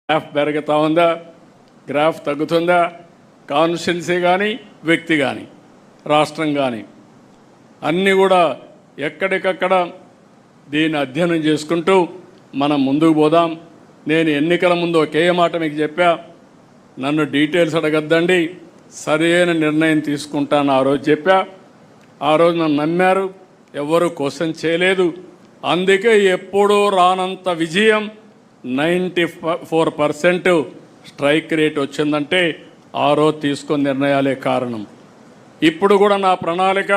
Graph పెరుగుతూ ఉందా, graph తగ్గుతుందా? కాన్స్టిట్యున్సీ కానీ, వ్యక్తి కానీ, రాష్ట్రం కానీ అన్నీ కూడా ఎక్కడికక్కడ దీన్ని అధ్యయనం చేసుకుంటూ మనం ముందుకు పోదాం. నేను ఎన్నికల ముందు ఒకే మాట మీకు చెప్పా, నన్ను డీటెయిల్స్ అడగద్దండి, సరైన నిర్ణయం తీసుకుంటాను ఆ రోజు చెప్పా. ఆ రోజు నన్ను నమ్మారు, ఎవరు క్వశ్చన్ చేయలేదు. అందుకే ఎప్పుడూ రానంత విజయం 94% స్ట్రైక్ రేట్ వచ్చిందంటే ఆ రోజు తీసుకున్న నిర్ణయాలే కారణం. ఇప్పుడు కూడా నా ప్రణాళిక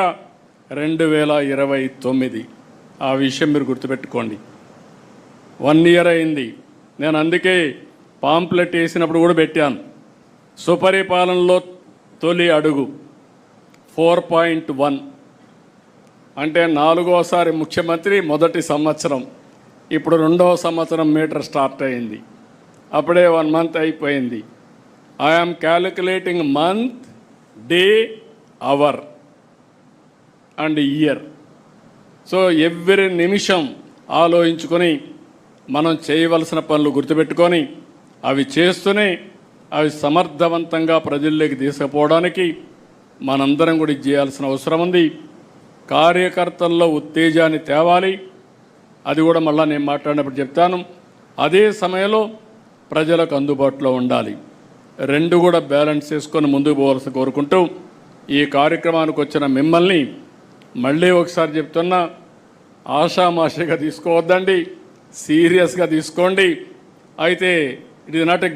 2029. ఆ విషయం మీరు గుర్తుపెట్టుకోండి. 1 ఇయర్ అయింది. నేను అందుకే పాంప్లెట్ వేసినప్పుడు కూడా పెట్టాను, సుపరిపాలనలో తొలి అడుగు 4.1 అంటే 4వసారి ముఖ్యమంత్రి, మొదటి సంవత్సరం. ఇప్పుడు 2వ సంవత్సరం మీటర్ స్టార్ట్ అయింది, అప్పుడే 1 మంత్ అయిపోయింది. I'm calculating month, day, hour and year. So every నిమిషం ఆలోచించుకొని మనం చేయవలసిన పనులు గుర్తుపెట్టుకొని అవి చేస్తూనే అవి సమర్థవంతంగా ప్రజల్లోకి తీసుకుపోవడానికి మనందరం కూడా చేయాల్సిన అవసరం ఉంది. కార్యకర్తల్లో ఉత్తేజాన్ని తేవాలి, అది కూడా మళ్ళీ నేను మాట్లాడినప్పుడు చెప్తాను. అదే సమయంలో ప్రజలకు అందుబాటులో ఉండాలి. రెండు కూడా బ్యాలెన్స్ చేసుకొని ముందుకు పోవాల్సి కోరుకుంటూ ఈ కార్యక్రమానికి వచ్చిన మిమ్మల్ని మళ్ళీ ఒకసారి చెప్తున్నా, ఆషామాషిగా తీసుకోవద్దండి, సీరియస్గా తీసుకోండి. అయితే ఇది నాట్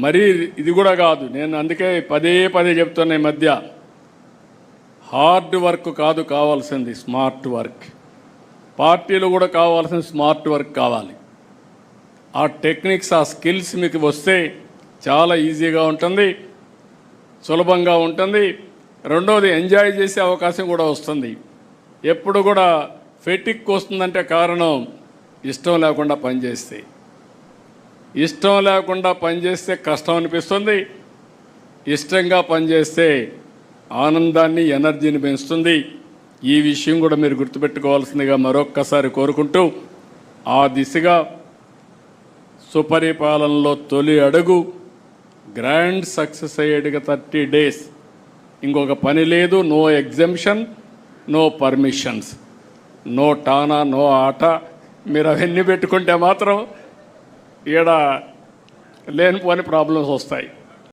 మరీ ఇది కూడా కాదు, నేను అందుకే పదే చెప్తున్నా, ఈ మధ్య హార్డ్ వర్క్ కాదు కావాల్సింది, స్మార్ట్ వర్క్. పార్టీలు కూడా కావాల్సిన స్మార్ట్ వర్క్ కావాలి. ఆ టెక్నిక్స్, ఆ స్కిల్స్ మీకు వస్తే చాలా ఈజీగా ఉంటుంది, సులభంగా ఉంటుంది. రెండవది ఎంజాయ్ చేసే అవకాశం కూడా వస్తుంది. ఎప్పుడు కూడా ఫెటిక్ వస్తుందంటే కారణం ఇష్టం లేకుండా పనిచేస్తే. ఇష్టం లేకుండా పనిచేస్తే కష్టం అనిపిస్తుంది, ఇష్టంగా పనిచేస్తే ఆనందాన్ని, ఎనర్జీని పెంచుతుంది. ఈ విషయం కూడా మీరు గుర్తుపెట్టుకోవాల్సిందిగా మరొక్కసారి కోరుకుంటూ, ఆ దిశగా సుపరిపాలనలో తొలి అడుగు గ్రాండ్ సక్సెస్ అయ్యేటిగా 30 days. ఇంకొక పని లేదు, no exemption, no permissions, no టానా, నో ఆట. మీరు అవన్నీ పెట్టుకుంటే మాత్రం ఈడ లేనిపోని ప్రాబ్లమ్స్ వస్తాయి.